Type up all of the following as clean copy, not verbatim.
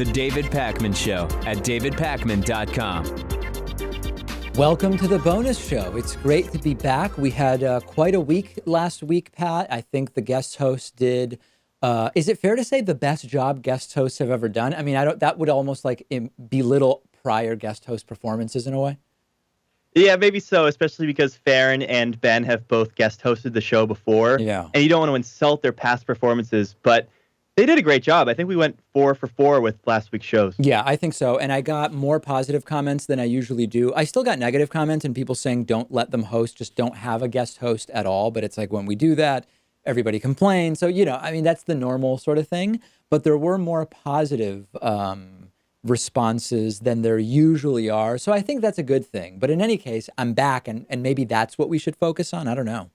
The David Pakman Show at davidpakman.com. Welcome to the bonus show. It's great to be back. We had quite a week last week, Pat. I think the guest host did. Is it fair to say the best job guest hosts have ever done? I mean, that would almost like belittle prior guest host performances in a way. Yeah, maybe so, especially because Farron and Ben have both guest hosted the show before. Yeah. And you don't want to insult their past performances, but they did a great job. I think we went 4 for 4 with last week's shows. Yeah, I think so. And I got more positive comments than I usually do. I still got negative comments and people saying don't let them host, just don't have a guest host at all. But it's like when we do that, everybody complains. So, I mean, that's the normal sort of thing. But there were more positive responses than there usually are. So I think that's a good thing. But in any case, I'm back and maybe that's what we should focus on. I don't know.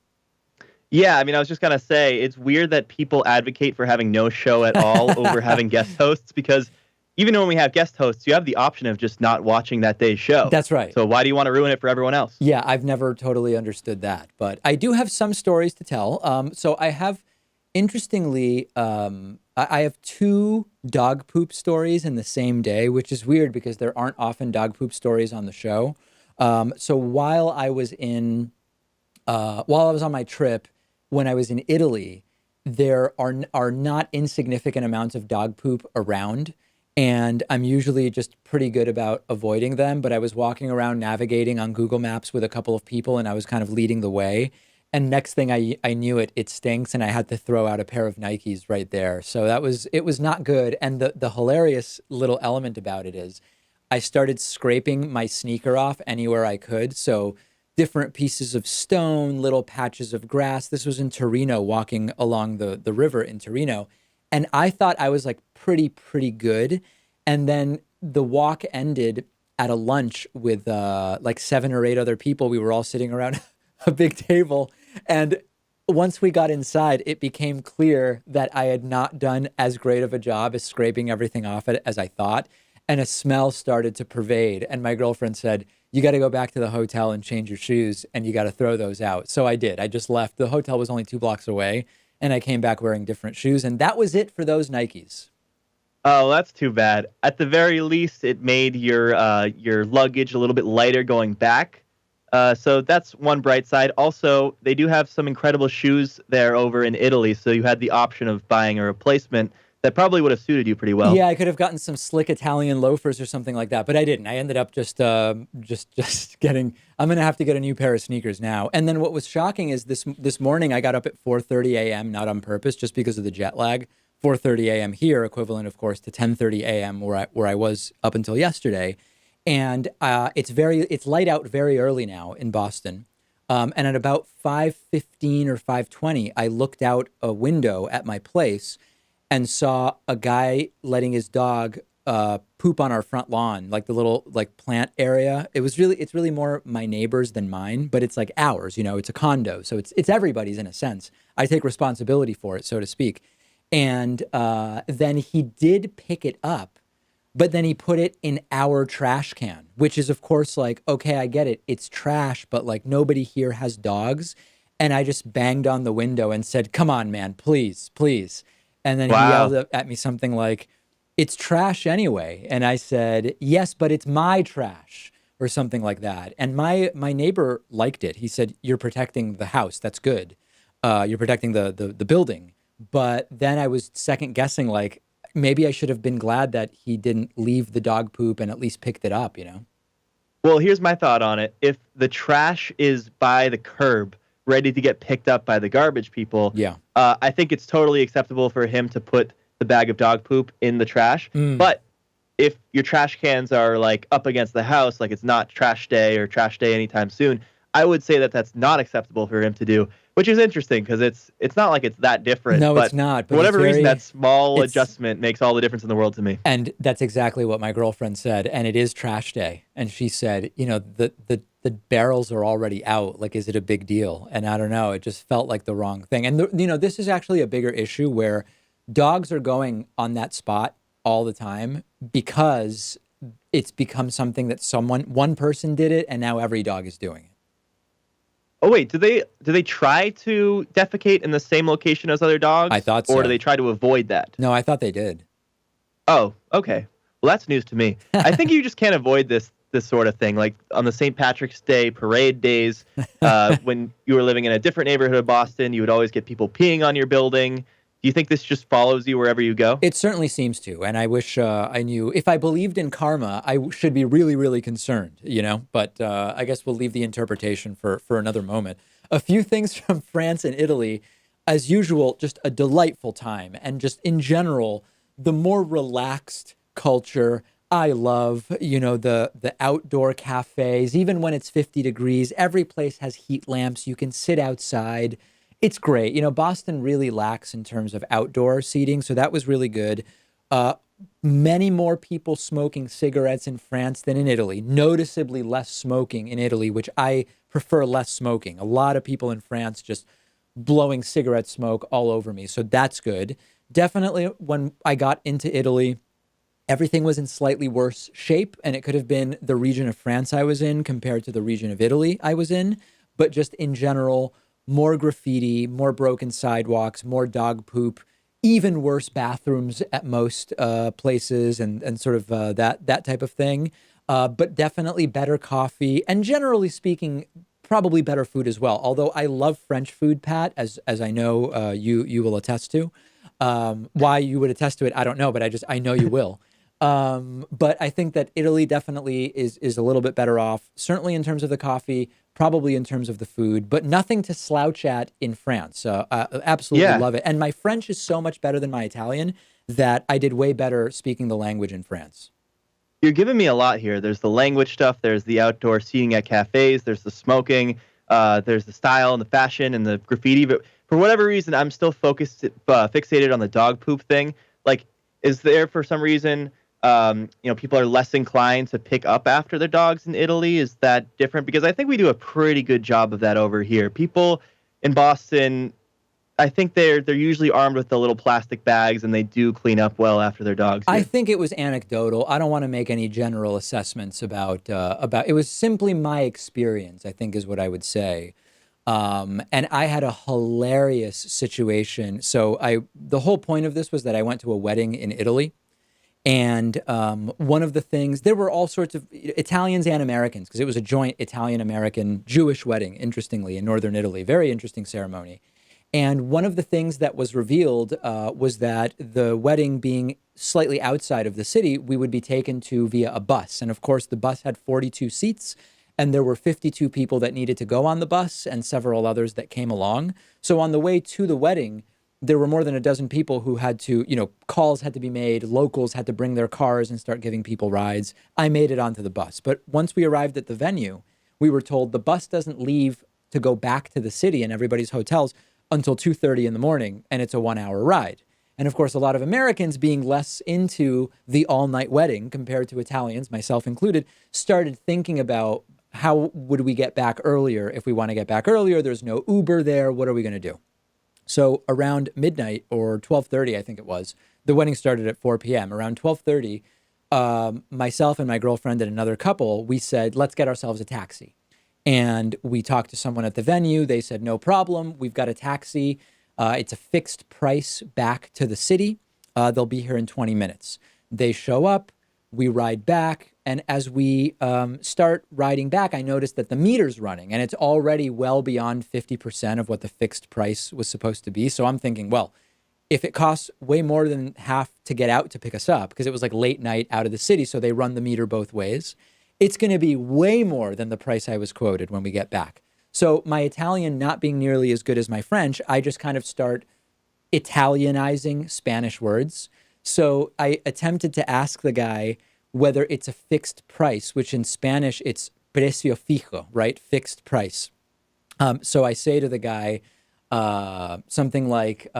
Yeah, I mean, I was just going to say, it's weird that people advocate for having no show at all over having guest hosts, because even when we have guest hosts, you have the option of just not watching that day's show. That's right. So why do you want to ruin it for everyone else? Yeah, I've never totally understood that. But I do have some stories to tell. So I have, interestingly, I have 2 dog poop stories in the same day, which is weird because there aren't often dog poop stories on the show. So while I was on my trip, when I was in Italy, there are not insignificant amounts of dog poop around, and I'm usually just pretty good about avoiding them. But I was walking around navigating on Google Maps with a couple of people, and I was kind of leading the way. And next thing I knew it stinks, and I had to throw out a pair of Nikes right there. So it was not good. And the hilarious little element about it is I started scraping my sneaker off anywhere I could. So different pieces of stone, little patches of grass. This was in Torino, walking along the river in Torino. And I thought I was like pretty good. And then the walk ended at a lunch with like 7 or 8 other people. We were all sitting around a big table. And once we got inside, it became clear that I had not done as great of a job as scraping everything off it as I thought. And a smell started to pervade. And my girlfriend said, you got to go back to the hotel and change your shoes, and you got to throw those out. So I did. I just left. The hotel was only 2 blocks away, and I came back wearing different shoes. And that was it for those Nikes. Oh, that's too bad. At the very least, it made your luggage a little bit lighter going back. So that's one bright side. Also, they do have some incredible shoes there over in Italy, so you had the option of buying a replacement that probably would have suited you pretty well. Yeah, I could have gotten some slick Italian loafers or something like that, but I didn't. I ended up just getting. I'm gonna have to get a new pair of sneakers now. And then what was shocking is this morning I got up at 4:30 a.m. not on purpose, just because of the jet lag. 4:30 a.m. here, equivalent, of course, to 10:30 a.m. where I was up until yesterday. And it's light out very early now in Boston. And at about 5:15 or 5:20, I looked out a window at my place and saw a guy letting his dog poop on our front lawn, like the little like plant area. It's really more my neighbor's than mine, but it's like ours. It's a condo, so it's everybody's in a sense. I take responsibility for it, so to speak. And then he did pick it up, but then he put it in our trash can, which is, of course, like, okay, I get it. It's trash, but like nobody here has dogs. And I just banged on the window and said, come on, man, please, please. And then he yelled at me something like, it's trash anyway. And I said, yes, but it's my trash, or something like that. And my neighbor liked it. He said, you're protecting the house. That's good. You're protecting the building. But then I was second guessing, like, maybe I should have been glad that he didn't leave the dog poop and at least picked it up, Well, here's my thought on it. If the trash is by the curb, ready to get picked up by the garbage people, I think it's totally acceptable for him to put the bag of dog poop in the trash. But if your trash cans are like up against the house, like it's not trash day or trash day anytime soon, I would say that that's not acceptable for him to do, which is interesting because it's not like it's that different. No, but it's not. But for whatever reason, that small adjustment makes all the difference in the world to me. And that's exactly what my girlfriend said. And it is trash day. And she said, the barrels are already out. Like, is it a big deal? And I don't know. It just felt like the wrong thing. And, this is actually a bigger issue where dogs are going on that spot all the time because it's become something that one person did it, and now every dog is doing it. Oh, wait, do they try to defecate in the same location as other dogs? I thought so. Or do they try to avoid that? No, I thought they did. Oh, okay. Well, that's news to me. I think you just can't avoid this sort of thing. Like on the St. Patrick's Day parade days, when you were living in a different neighborhood of Boston, you would always get people peeing on your building. Do you think this just follows you wherever you go? It certainly seems to, and I wish I knew. If I believed in karma, I should be really, really concerned, But I guess we'll leave the interpretation for another moment. A few things from France and Italy. As usual, just a delightful time, and just in general, the more relaxed culture. I love, the outdoor cafes, even when it's 50 degrees, every place has heat lamps. You can sit outside. It's great. Boston really lacks in terms of outdoor seating. So that was really good. Many more people smoking cigarettes in France than in Italy, noticeably less smoking in Italy, which I prefer less smoking. A lot of people in France just blowing cigarette smoke all over me. So that's good. Definitely when I got into Italy, everything was in slightly worse shape, and it could have been the region of France I was in compared to the region of Italy I was in. But just in general, more graffiti, more broken sidewalks, more dog poop, even worse bathrooms at most places, and sort of that type of thing. But definitely better coffee, and generally speaking, probably better food as well. Although I love French food, Pat, as I know you will attest to. Why you would attest to it, I don't know, but I know you will. But I think that Italy definitely is a little bit better off, certainly in terms of the coffee, probably in terms of the food, but nothing to slouch at in France. I absolutely love it. And my French is so much better than my Italian that I did way better speaking the language in France. You're giving me a lot here. There's the language stuff. There's the outdoor seating at cafes. There's the smoking. There's the style and the fashion and the graffiti. But for whatever reason, I'm still fixated on the dog poop thing. Like, is there for some reason, people are less inclined to pick up after their dogs in Italy? Is that different? Because I think we do a pretty good job of that over here. People in Boston, I think they're usually armed with the little plastic bags, and they do clean up well after their dogs. I think it was anecdotal. I don't want to make any general assessments about. It was simply my experience, I think, is what I would say. And I had a hilarious situation. So the whole point of this was that I went to a wedding in Italy. And one of the things, there were all sorts of Italians and Americans, because it was a joint Italian-American Jewish wedding, interestingly, in northern Italy. Very interesting ceremony. And one of the things that was revealed was that the wedding being slightly outside of the city, we would be taken to via a bus. And of course, the bus had 42 seats, and there were 52 people that needed to go on the bus and several others that came along. So on the way to the wedding, there were more than a dozen people who had to, calls had to be made, locals had to bring their cars and start giving people rides. I made it onto the bus. But once we arrived at the venue, we were told the bus doesn't leave to go back to the city and everybody's hotels until 2:30 in the morning, and it's a 1-hour ride. And of course, a lot of Americans, being less into the all-night wedding compared to Italians, myself included, started thinking about how would we get back earlier if we want to get back earlier. There's no Uber there. What are we going to do? So around midnight, or 12:30, I think it was, the wedding started at 4 p.m. Around 12:30, myself and my girlfriend and another couple, we said, let's get ourselves a taxi. And we talked to someone at the venue. They said, no problem. We've got a taxi. It's a fixed price back to the city. They'll be here in 20 minutes. They show up. We ride back. And as we start riding back, I noticed that the meter's running, and it's already well beyond 50% of what the fixed price was supposed to be. So I'm thinking, well, if it costs way more than half to get out to pick us up, because it was like late night out of the city, so they run the meter both ways, it's going to be way more than the price I was quoted when we get back. So my Italian not being nearly as good as my French, I just kind of start Italianizing Spanish words. So I attempted to ask the guy whether it's a fixed price, which in Spanish, it's precio fijo, right? Fixed price. So I say to the guy something like,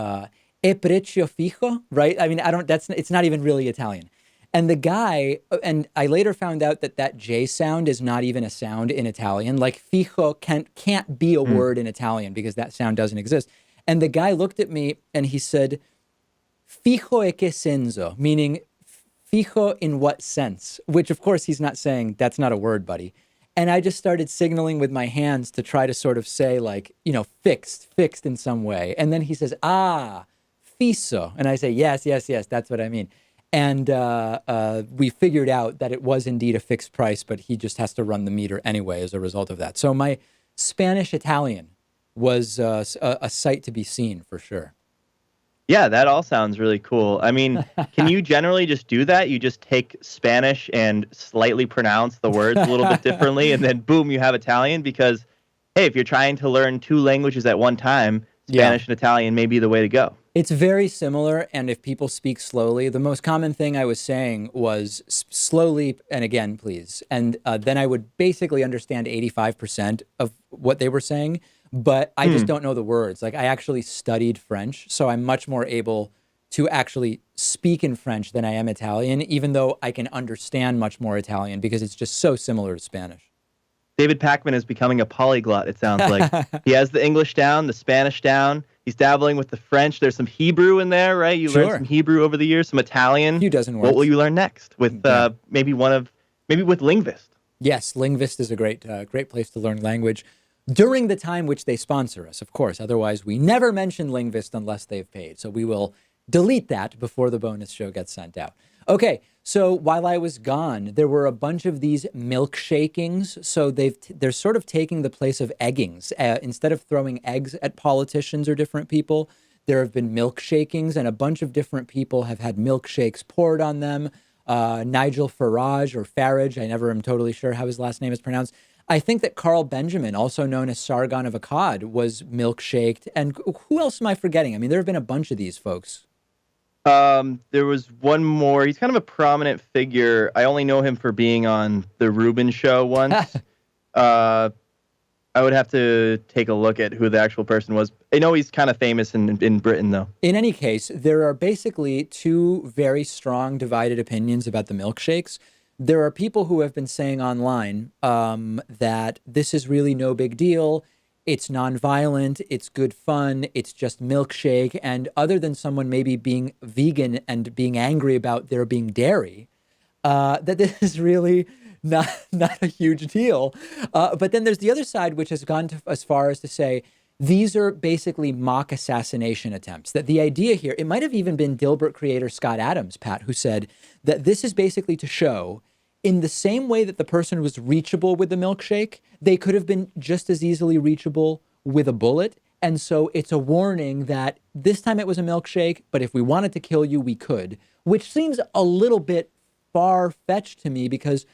e precio fijo, right? I mean, it's not even really Italian. And the guy, and I later found out that J sound is not even a sound in Italian. Like fijo can't be a word in Italian because that sound doesn't exist. And the guy looked at me and he said, fijo e che senso, meaning fijo in what sense? Which of course he's not saying, that's not a word, buddy. And I just started signaling with my hands to try to sort of say like, fixed in some way. And then he says, fiso. And I say, yes, that's what I mean. And we figured out that it was indeed a fixed price, but he just has to run the meter anyway as a result of that. So my Spanish Italian was a sight to be seen for sure. Yeah, that all sounds really cool. I mean, can you generally just do that? You just take Spanish and slightly pronounce the words a little bit differently, and then boom, you have Italian? Because, hey, if you're trying to learn two languages at one time, Spanish and Italian may be the way to go. It's very similar, and if people speak slowly, the most common thing I was saying was slowly, and again, please. And then I would basically understand 85% of what they were saying, but I just don't know the words. Like, I actually studied French, so I'm much more able to actually speak in French than I am Italian, even though I can understand much more Italian because it's just so similar to Spanish. David Pakman is becoming a polyglot, it sounds like. He has the English down, the Spanish down. He's dabbling with the French. There's some Hebrew in there, right? You learned some Hebrew over the years, some Italian. Few dozen words. What will you learn next? With maybe with Linguist. Yes, Linguist is a great place to learn language during the time which they sponsor us, of course. Otherwise, we never mention Linguist unless they've paid. So we will delete that before the bonus show gets sent out. Okay, so while I was gone, there were a bunch of these milkshakings. So they're sort of taking the place of eggings. Instead of throwing eggs at politicians or different people, there have been milkshakings, and a bunch of different people have had milkshakes poured on them. Nigel Farage, I never am totally sure how his last name is pronounced. I think that Carl Benjamin, also known as Sargon of Akkad, was milkshaked. And who else am I forgetting? I mean, there have been a bunch of these folks. There was one more. He's kind of a prominent figure. I only know him for being on the Rubin show once. I would have to take a look at who the actual person was. I know he's kind of famous in Britain, though. In any case, there are basically two very strong divided opinions about the milkshakes. There are people who have been saying online that this is really no big deal. It's nonviolent. It's good fun. It's just milkshake. And other than someone maybe being vegan and being angry about there being dairy, that this is really not a huge deal. But then there's the other side, which has gone as far as to say, these are basically mock assassination attempts. That the idea here, it might have even been Dilbert creator Scott Adams, Pat, who said that this is basically to show in the same way that the person was reachable with the milkshake, they could have been just as easily reachable with a bullet. And so it's a warning that this time it was a milkshake, but if we wanted to kill you, we could, which seems a little bit far-fetched to me because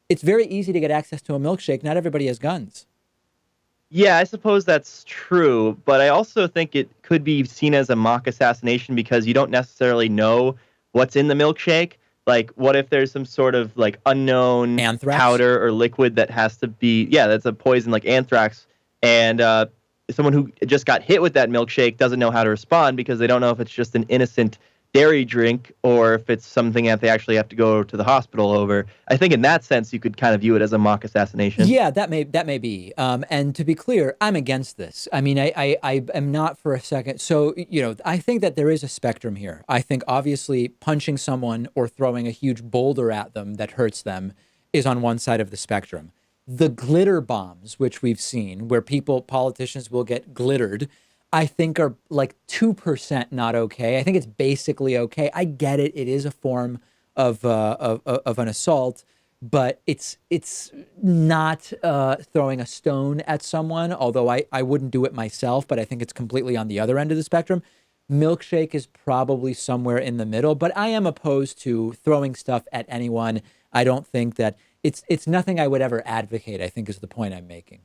it's very easy to get access to a milkshake. Not everybody has guns. Yeah, I suppose that's true, but I also think it could be seen as a mock assassination because you don't necessarily know what's in the milkshake. Like, what if there's some sort of, like, unknown anthrax powder or liquid that has to be, that's a poison like anthrax, and someone who just got hit with that milkshake doesn't know how to respond because they don't know if it's just an innocent dairy drink or if it's something that they actually have to go to the hospital over. I think in that sense, you could kind of view it as a mock assassination. Yeah, that may be. And to be clear, I'm against this. I mean, I am not for a second. So, I think that there is a spectrum here. I think obviously punching someone or throwing a huge boulder at them that hurts them is on one side of the spectrum. The glitter bombs, which we've seen, where politicians will get glittered, I think are like 2% not okay. I think it's basically okay. I get it. It is a form of an assault, but it's not throwing a stone at someone, although I wouldn't do it myself, but I think it's completely on the other end of the spectrum. Milkshake is probably somewhere in the middle, but I am opposed to throwing stuff at anyone. I don't think that it's nothing I would ever advocate, I think is the point I'm making.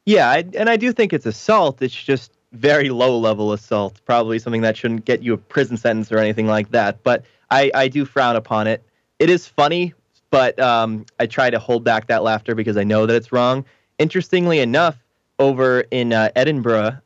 Yeah, and I do think it's assault. It's just very low-level assault, probably something that shouldn't get you a prison sentence or anything like that. But I do frown upon it. It is funny, but I try to hold back that laughter because I know that it's wrong. Interestingly enough, over in Edinburgh,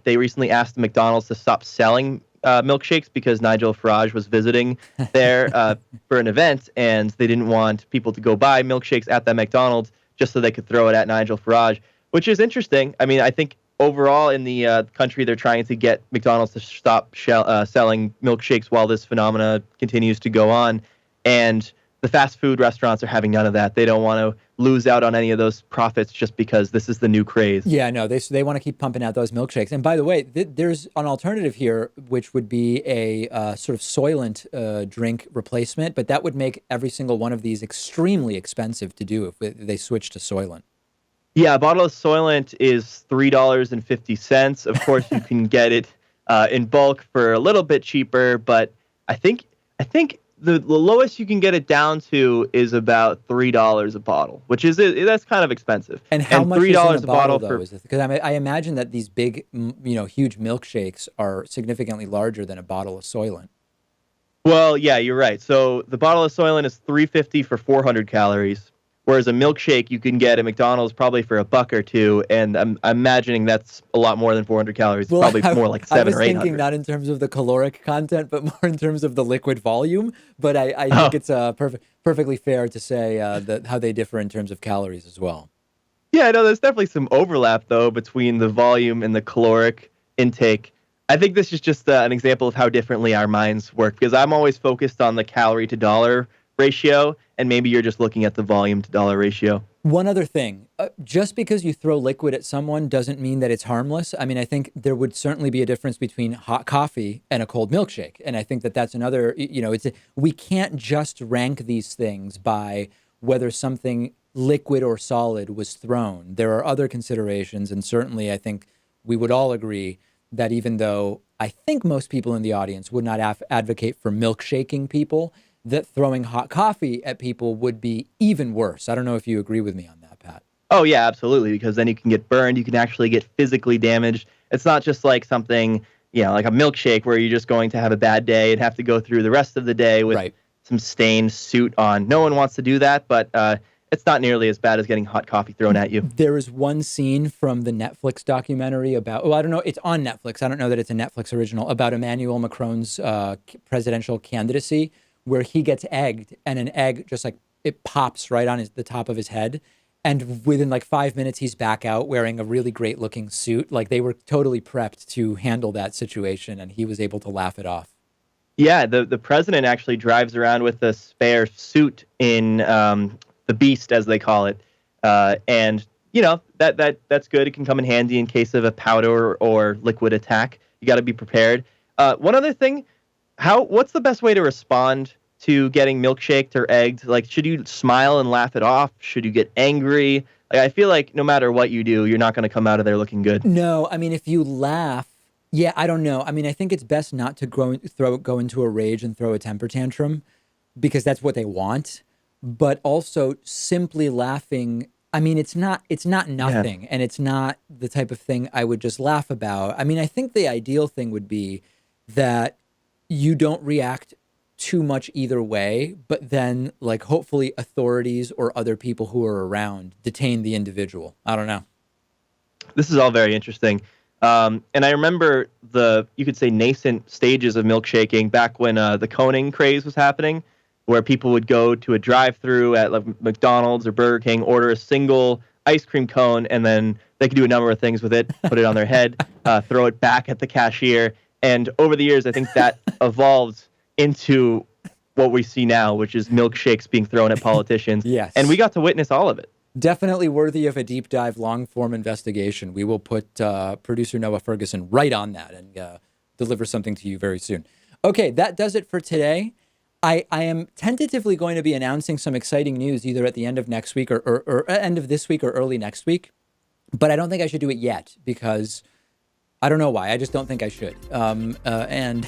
they recently asked McDonald's to stop selling milkshakes because Nigel Farage was visiting there for an event, and they didn't want people to go buy milkshakes at that McDonald's just so they could throw it at Nigel Farage, which is interesting. I mean, I think overall in the country, they're trying to get McDonald's to stop selling milkshakes while this phenomena continues to go on. And the fast food restaurants are having none of that. They don't want to lose out on any of those profits just because this is the new craze. Yeah, no, they want to keep pumping out those milkshakes. And by the way, there's an alternative here, which would be a sort of Soylent drink replacement, but that would make every single one of these extremely expensive to do if they switch to Soylent. Yeah, a bottle of Soylent is $3.50. Of course, you can get it in bulk for a little bit cheaper, but I think the lowest you can get it down to is about $3 a bottle, which is that's kind of expensive. And how much $3 is in a bottle though? for, Because I imagine that these big, huge milkshakes are significantly larger than a bottle of Soylent. Well, yeah, you're right. So the bottle of Soylent is $3.50 for 400 calories. Whereas a milkshake you can get at McDonald's probably for $1 or $2, and I'm imagining that's a lot more than 400 calories. Well, probably more like 700 or 800. I was thinking not in terms of the caloric content, but more in terms of the liquid volume. But I think it's perfectly fair to say how they differ in terms of calories as well. Yeah, no, there's definitely some overlap though between the volume and the caloric intake. I think this is just an example of how differently our minds work, because I'm always focused on the calorie to dollar ratio, and maybe you're just looking at the volume to dollar ratio. One other thing, just because you throw liquid at someone doesn't mean that it's harmless. I mean, I think there would certainly be a difference between hot coffee and a cold milkshake. And I think that's another, we can't just rank these things by whether something liquid or solid was thrown. There are other considerations. And certainly I think we would all agree that even though I think most people in the audience would not advocate for milkshaking people, that throwing hot coffee at people would be even worse. I don't know if you agree with me on that, Pat. Oh, yeah, absolutely, because then you can get burned. You can actually get physically damaged. It's not just like something, like a milkshake where you're just going to have a bad day and have to go through the rest of the day with some stained suit on. No one wants to do that, but it's not nearly as bad as getting hot coffee thrown at you. There is one scene from the Netflix documentary about, I don't know, it's on Netflix. I don't know that it's a Netflix original, about Emmanuel Macron's presidential candidacy, where he gets egged and an egg just like it pops right on the top of his head. And within like 5 minutes, he's back out wearing a really great looking suit. Like they were totally prepped to handle that situation, and he was able to laugh it off. Yeah, the president actually drives around with a spare suit in the Beast, as they call it. And, that's good. It can come in handy in case of a powder or liquid attack. You got to be prepared. One other thing, what's the best way to respond to getting milkshaked or egged? Like, should you smile and laugh it off? Should you get angry? Like, I feel like no matter what you do, you're not going to come out of there looking good. No, I mean, if you laugh, I don't know. I mean, I think it's best not to go into a rage and throw a temper tantrum, because that's what they want. But also simply laughing, I mean, it's not nothing, and it's not the type of thing I would just laugh about. I mean, I think the ideal thing would be that you don't react too much either way, but then like hopefully authorities or other people who are around detain the individual. I don't know. This is all very interesting. And I remember you could say nascent stages of milkshaking back when the coning craze was happening, where people would go to a drive-through at like McDonald's or Burger King, order a single ice cream cone, and then they could do a number of things with it, put it on their head, throw it back at the cashier. And over the years, I think that evolved into what we see now, which is milkshakes being thrown at politicians. Yes. And we got to witness all of it. Definitely worthy of a deep dive, long-form investigation. We will put producer Noah Ferguson right on that and deliver something to you very soon. Okay, that does it for today. I am tentatively going to be announcing some exciting news either at the end of next week or end of this week or early next week. But I don't think I should do it yet because I don't know why. I just don't think I should. And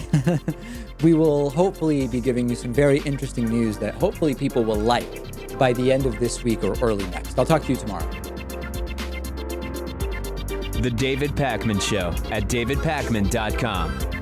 we will hopefully be giving you some very interesting news that hopefully people will like by the end of this week or early next. I'll talk to you tomorrow. The David Pakman Show at davidpakman.com.